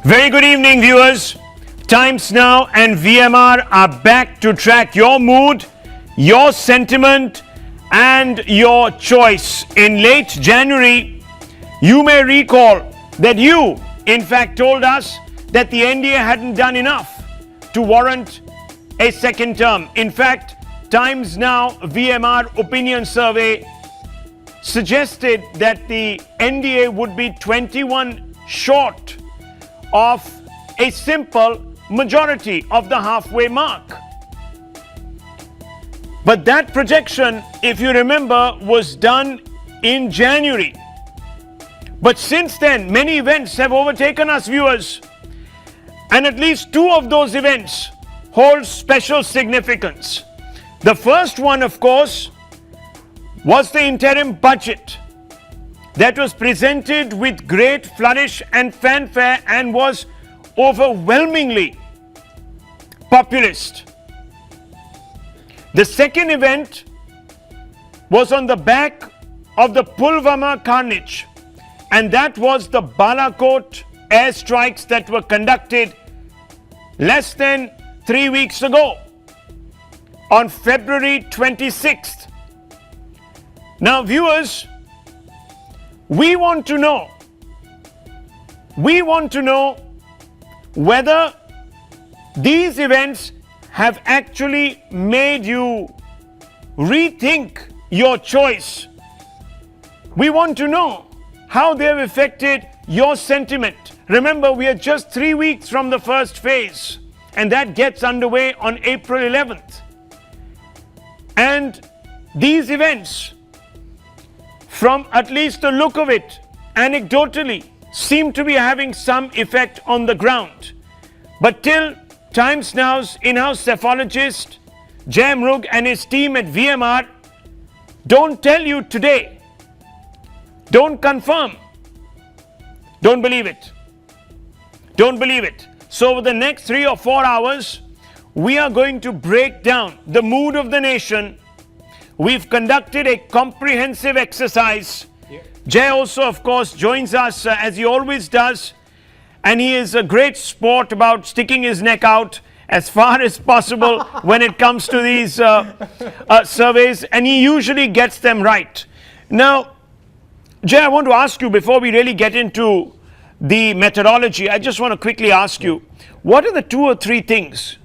Very good evening, viewers. Times Now and VMR are back to track your mood, your sentiment, and your choice. In late January, you may recall that you, in fact, told us that the NDA hadn't done enough to warrant a second term. In fact, Times Now VMR opinion survey suggested that the NDA would be 21 short of a simple majority of the halfway mark. But that projection, if you remember, was done in January. But since then, many events have overtaken us, viewers. And at least two of those events hold special significance. The first one, of course, was the interim budget that was presented with great flourish and fanfare and was overwhelmingly populist. The second event was on the back of the Pulwama carnage, and that was the Balakot airstrikes that were conducted less than 3 weeks ago on February 26th. Now, viewers, we want to know whether these events have actually made you rethink your choice. We want to know how they have affected your sentiment. Remember, we are just 3 weeks from the first phase, and that gets underway on April 11th. And these events, from at least the look of it, anecdotally, seem to be having some effect on the ground. But till Times Now's in-house psephologist, Mrug, and his team at VMR don't tell you today, don't confirm, don't believe it. Don't believe it. So over the next 3 or 4 hours, we are going to break down the mood of the nation. We've conducted a comprehensive exercise. Jay also, of course, joins us as he always does. And he is a great sport about sticking his neck out as far as possible when it comes to these surveys. And he usually gets them right. Now, Jay, I want to ask you, before we really get into the methodology, I just want to quickly ask you, what are the 2 or 3 things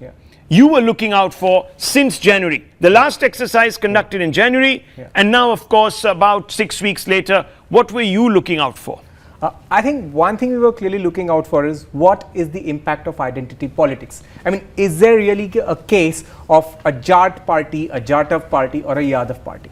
you were looking out for since January? The last exercise conducted in January, and now, of course, about 6 weeks later, what were you looking out for? I think one thing we were clearly looking out for is what is the impact of identity politics. I mean, is there really a case of a Jat party, a Jatav party, or a Yadav party?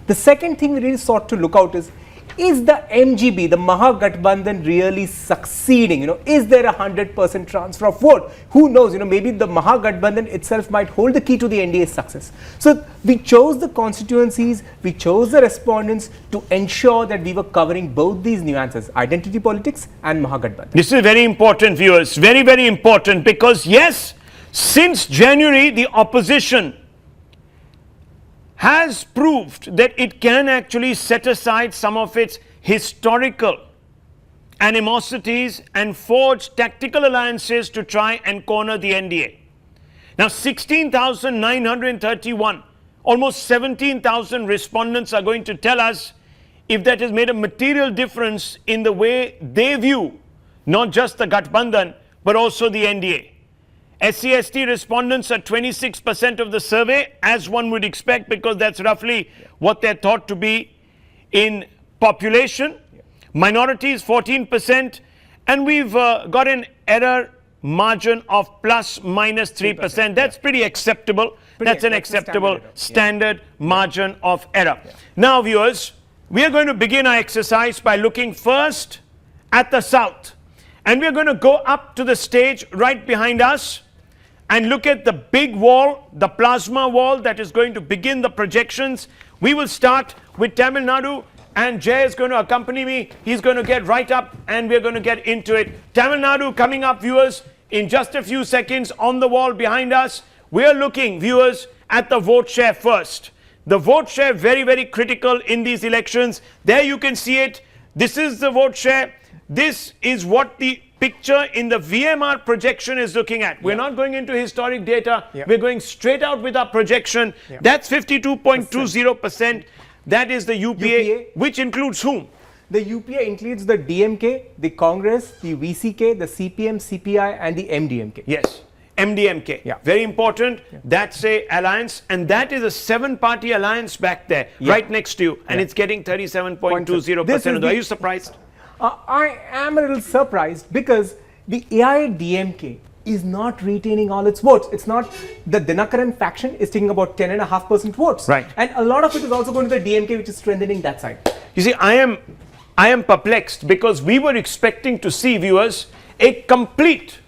The second thing we really sought to look out is the MGB, the Mahagathbandhan, really succeeding? Is there a 100% transfer of vote? Who knows? Maybe the Mahagathbandhan itself might hold the key to the NDA's success. So we chose the constituencies, we chose the respondents to ensure that we were covering both these nuances, identity politics and Mahagathbandhan. This is very important, viewers. Very, very important, because yes, since January, the opposition has proved that it can actually set aside some of its historical animosities and forge tactical alliances to try and corner the NDA. Now, 16,931, almost 17,000 respondents are going to tell us if that has made a material difference in the way they view not just the Gathbandhan, but also the NDA. SC/ST respondents are 26% of the survey, as one would expect, because that's roughly what they're thought to be in population. Minorities 14%, and we've got an error margin of plus minus 3%. That's pretty acceptable. That's an acceptable standard margin of error. Now, viewers, we are going to begin our exercise by looking first at the south. And we're going to go up to the stage right behind us and look at the big wall, the plasma wall that is going to begin the projections. We will start with Tamil Nadu, and Jay is going to accompany me. He's going to get right up and we're going to get into it. Tamil Nadu coming up, viewers, in just a few seconds on the wall behind us. We're looking, viewers, at the vote share first. The vote share, very, very critical in these elections. There you can see it. This is the vote share. This is what the picture in the VMR projection is looking at. We're not going into historic data. We're going straight out with our projection. That's 52.20%. That is the UPA, which includes whom? The UPA includes the DMK, the Congress, the VCK, the CPM, CPI and the MDMK. Yes, MDMK. Very important. That's a alliance, and that is a 7-party alliance back there, right next to you, and it's getting 37.20%. Are you surprised? I am a little surprised because the AIADMK is not retaining all its votes. It's not, the Dinakaran faction is taking about 10.5% votes. Right. And a lot of it is also going to the DMK, which is strengthening that side. You see, I am perplexed because we were expecting to see, viewers, a complete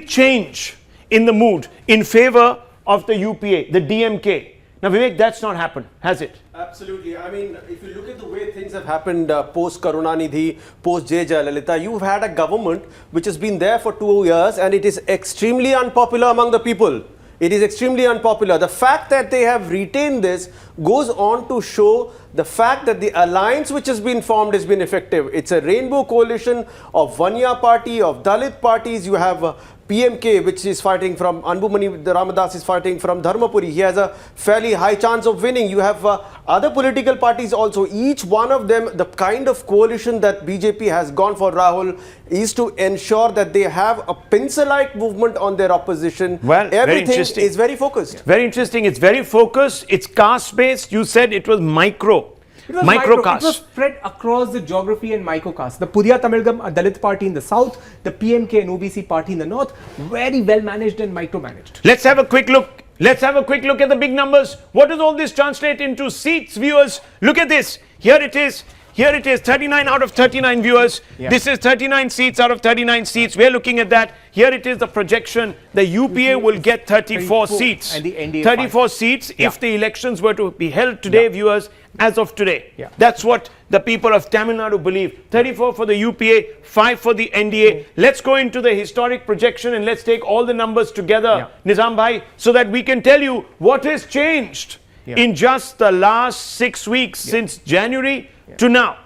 change in the mood in favor of the UPA, the DMK. Now, Vivek, that's not happened, has it? Absolutely. I mean, if you look at the way things have happened post Karunanidhi, post J. Jayalalitha, you've had a government which has been there for 2 years and it is extremely unpopular among the people. It is extremely unpopular. The fact that they have retained this goes on to show the fact that the alliance which has been formed has been effective. It's a rainbow coalition of Vanya party, of Dalit parties. You have PMK, which is fighting from Anbumani Ramadas, is fighting from Dharmapuri. He has a fairly high chance of winning. You have other political parties also. Each one of them, the kind of coalition that BJP has gone for, Rahul, is to ensure that they have a pincer-like movement on their opposition. Well, everything is very focused. Very interesting. It's very focused. It's caste-based. You said it was micro. It was microcast. It was spread across the geography and microcast. The Pudiya Tamilgam, a Dalit party in the south, the PMK and OBC party in the north, very well managed and micromanaged. Let's have a quick look. Let's have a quick look at the big numbers. What does all this translate into seats, viewers? Look at this. Here it is. Here it is, 39 out of 39 viewers. This is 39 seats out of 39 seats. We're looking at that. Here it is, the projection. The UPA will get 34 seats. And the NDA 34 seats if the elections were to be held today, viewers, as of today. That's what the people of Tamil Nadu believe. 34 for the UPA, 5 for the NDA. Let's go into the historic projection and let's take all the numbers together, Nizam Bhai, so that we can tell you what has changed in just the last 6 weeks since January to now.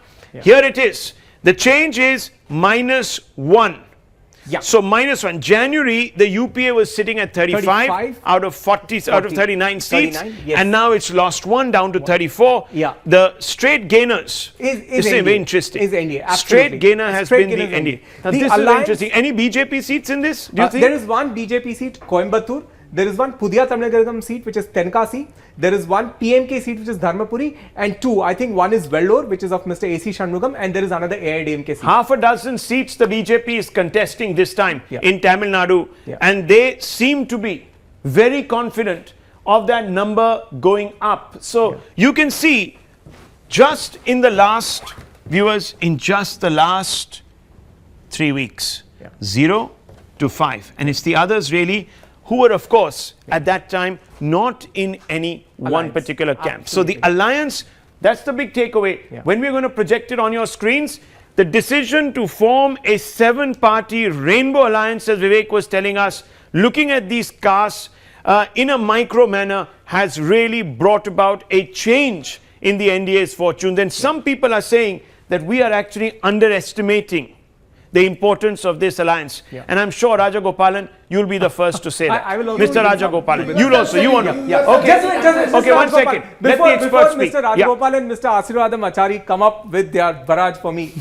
Here it is. The change is -1. So -1. January, the UPA was sitting at 35 out of 39 seats, and now it's lost 1 down to 34. The straight gainers is very interesting. Is NDA. Straight gainer has been the NDA. Now, this is very interesting. Any BJP seats in this? Do you think? There is one BJP seat, Coimbatore. There is one Pudiya Tamilgam seat, which is Tenkasi. There is one PMK seat, which is Dharmapuri. And 2, I think one is Vellore, which is of Mr. AC Shanmugam. And there is another AIADMK seat. Half a dozen seats the BJP is contesting this time in Tamil Nadu. And they seem to be very confident of that number going up. So you can see just in the last, viewers, in just the last 3 weeks, 0 to 5. And it's the others really who were, of course, at that time, not in any one particular camp. So the alliance, that's the big takeaway. When we're going to project it on your screens, the decision to form a 7-party rainbow alliance, as Vivek was telling us, looking at these castes in a micro manner, has really brought about a change in the NDA's fortune. Then some people are saying that we are actually underestimating the importance of this alliance. And I'm sure, Raja Gopalan, you'll be the first to say that. I will also Mr. Raja Gopalan, you'll also, you want to. Just Okay, 1 second. Let the experts speak. Mr. Raja Gopal and Mr. Asirvadam Achari come up with their barrage for me.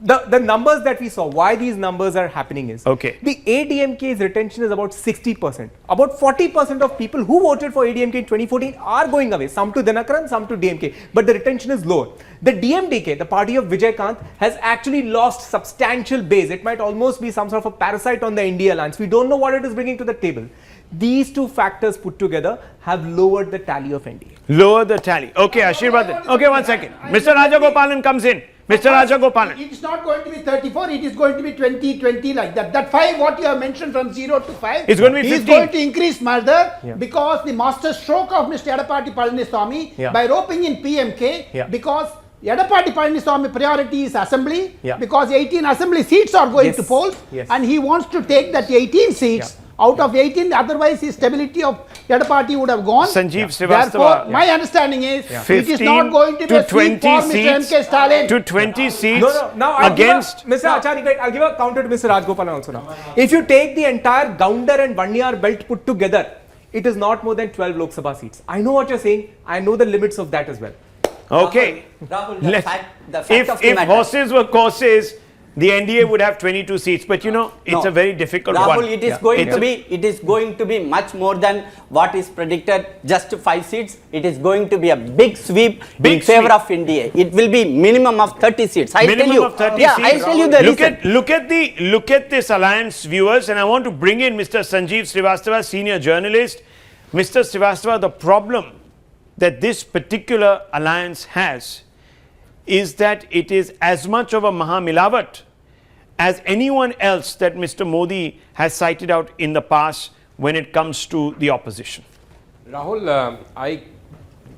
The numbers that we saw, why these numbers are happening is, the ADMK's retention is about 60%. About 40% of people who voted for ADMK in 2014 are going away, some to Dinakaran, some to DMK, but the retention is lower. The DMDK, the party of Vijay Kant, has actually lost substantial base. It might almost be some sort of a parasite on the NDA alliance. We don't know what it is bringing to the table. These 2 factors put together have lowered the tally of NDA. Lower the tally. Okay, Ashirwad. Okay, 1 second. Mr. Raja Gopalan comes in. Mr. Raja Gopalan. It's not going to be 34, it is going to be 20, 20 like that. That 5 what you have mentioned from 0 to 5. It's going to be 15. He is going to increase further because the master stroke of Mr. Edapati Palaniswamy by roping in PMK because Edapati Palaniswamy priority is assembly because 18 assembly seats are going to polls and he wants to take that 18 seats out of 18, otherwise the stability of Yadapati would have gone. Sanjeev Therefore, Srivastava, my understanding is it is 15 not going to be to a sweep 20 for Mr. seats M.K. Stalin. to 20 seats No, now I'll against. give a, Mr. Acharya, I'll give a counter to Mr. Rajgopalan also now. If you take the entire Gounder and Vanyar belt put together, it is not more than 12 Lok Sabha seats. I know what you're saying. I know the limits of that as well. Okay. Rahul, Let's- the fact of the if matter. horses were courses, the NDA would have 22 seats. But you know, it's No. a very difficult Rahul, one. it is going It's to a- be. It is going to be much more than what is predicted. Just 5 seats. It is going to be a big sweep Big in favor sweep. of India. It will be minimum of 30 seats. I tell Minimum you. of 30 Yeah, seats. I tell you the reason. Look at this alliance, viewers, and I want to bring in Mr. Sanjeev Srivastava, senior journalist. Mr. Srivastava, the problem that this particular alliance has is that it is as much of a Mahamilavat as anyone else that Mr. Modi has cited out in the past when it comes to the opposition. Rahul,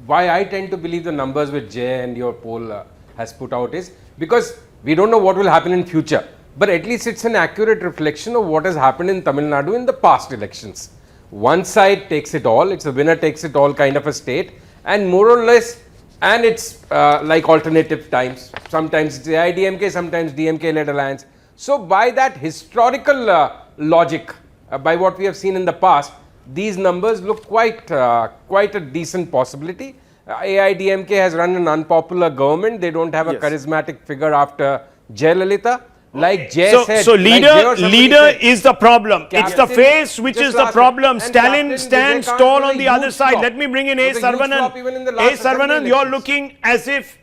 why I tend to believe the numbers which Jay and your poll has put out is because we don't know what will happen in future, but at least it's an accurate reflection of what has happened in Tamil Nadu in the past elections. One side takes it all, it's a winner takes it all kind of a state, and more or less, and it's like alternative times. Sometimes it's AIDMK, sometimes DMK led alliance. So by that historical logic, by what we have seen in the past, these numbers look quite a decent possibility. AIDMK has run an unpopular government. They don't have a charismatic figure after Jayalalitha. Like Jay said, So like Jay or somebody leader said, is the problem. It's the Captain- face which just is the last problem. minute. And Stalin Captain stands Vijay tall Kant on was the a other huge side. flop. Let me bring in A. Was a huge flop even in the last assembly Sarvanan, you're elections. looking as if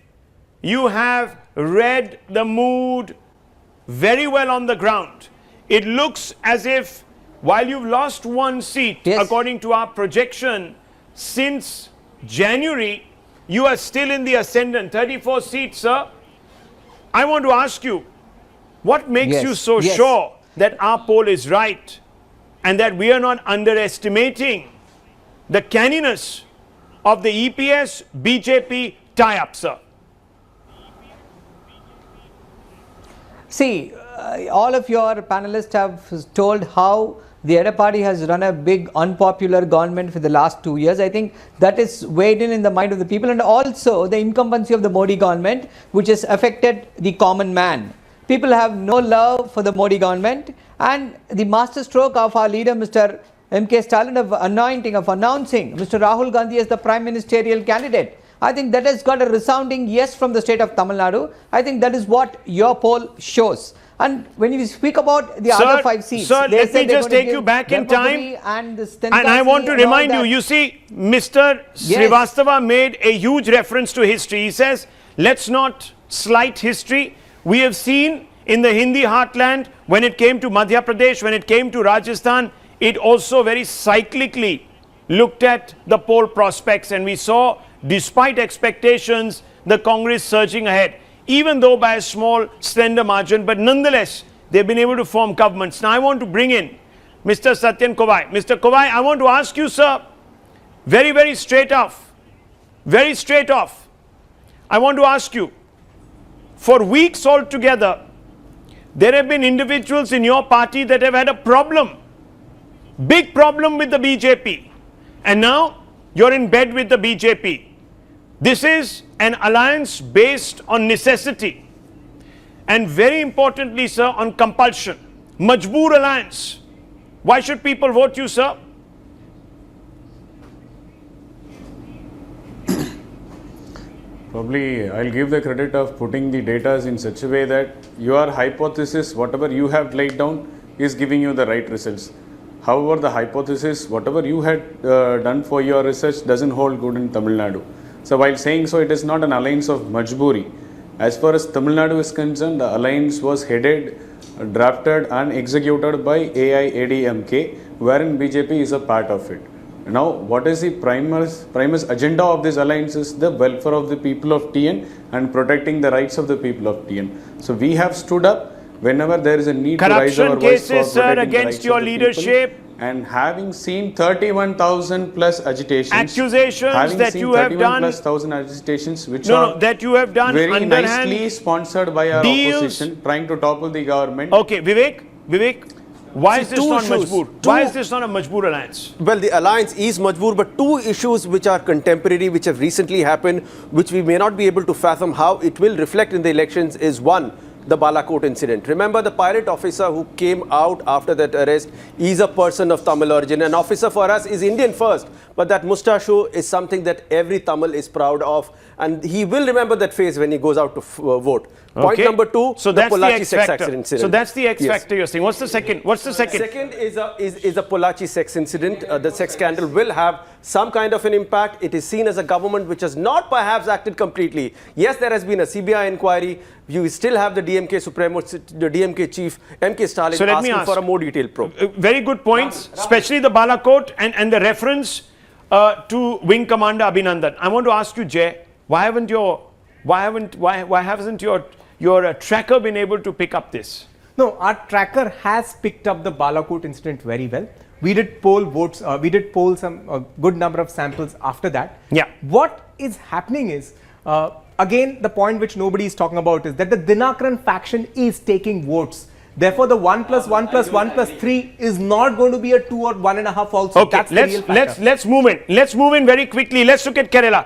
you have read the mood very well on the ground. It looks as if while you've lost 1 seat, Yes. according to our projection, since January, you are still in the ascendant. 34 seats, sir. I want to ask you, what makes Yes, you so yes. sure that our poll is right and that we are not underestimating the canniness of the EPS BJP tie-up, sir? See, all of your panelists have told how the Yada party has run a big unpopular government for the last 2 years. I think that is weighed in the mind of the people, and also the incumbency of the Modi government, which has affected the common man. People have no love for the Modi government, and the master stroke of our leader Mr. M.K. Stalin of announcing Mr. Rahul Gandhi as the prime ministerial candidate. I think that has got a resounding yes from the state of Tamil Nadu. I think that is what your poll shows. And when you speak about the other 5 seats, sir, they let said me they're just going to take you give back in time. Dharmapuri and this And I want to Tenkasi and all remind you, that. you see, Mr. Yes. Srivastava made a huge reference to history. He says, let's not slight history. We have seen in the Hindi heartland, when it came to Madhya Pradesh, when it came to Rajasthan, it also very cyclically looked at the poll prospects, and we saw, despite expectations, the Congress surging ahead, even though by a small, slender margin, but nonetheless, they've been able to form governments. Now, I want to bring in Mr. Satyan Kovai. Mr. Kovai, I want to ask you, sir, very, very straight off, I want to ask you, for weeks altogether, there have been individuals in your party that have had a problem, big problem with the BJP, and now you're in bed with the BJP. This is an alliance based on necessity, and very importantly, sir, on compulsion. Majboor alliance. Why should people vote you, sir? Probably I'll give the credit of putting the data in such a way that your hypothesis, whatever you have laid down, is giving you the right results. However, the hypothesis, whatever you had done for your research, doesn't hold good in Tamil Nadu. So while saying so, it is not an alliance of Majburi. As far as Tamil Nadu is concerned, the alliance was headed, drafted and executed by AIADMK, wherein BJP is a part of it. Now, what is the primus agenda of this alliance is the welfare of the people of TN and protecting the rights of the people of TN. So we have stood up whenever there is a need to raise our Corruption voice for cases, sir, protecting the against rights your of the leadership. people. And having seen 31,000 plus agitations, Accusations having that seen you have 31 done- plus 1,000 agitations, which No, are that you have done very underhand nicely sponsored by our deals. opposition, trying to topple the government. Okay, Vivek, Why See, is this two not issues. Majboor? Why is this not a Majboor alliance? Well, the alliance is Majboor, but two issues which are contemporary, which have recently happened, which we may not be able to fathom how it will reflect in the elections is one, the Balakot incident. Remember, the pilot officer who came out after that arrest is a person of Tamil origin. An officer for us is Indian first, but that mustache is something that every Tamil is proud of, and he will remember that face when he goes out to vote. Point Okay. number two, So the that's the Pollachi X sex factor. accident incident. So that's the X Yes. factor you're saying. What's the second? What's the second? Second is a Pollachi sex incident. The sex scandal will have some kind of an impact. It is seen as a government which has not perhaps acted completely. Yes, there has been a CBI inquiry. You still have the DMK Supremo, the DMK chief, MK Stalin, So let me asking ask. for a more detailed probe. Very good points, especially the Balakot and the reference to Wing Commander Abhinandan. I want to ask you, Jay, why hasn't your tracker been able to pick up this? No, our tracker has picked up the Balakot incident very well. We did poll votes, we did poll a good number of samples after that. Yeah. What is happening is, again, the point which nobody is talking about is that the Dinakaran faction is taking votes. Therefore, the 1 + 1 + 1 + 3 is not going to be a 2 or 1.5 also. Okay, That's the real factor. let's move in. Let's move in very quickly. Let's look at Kerala.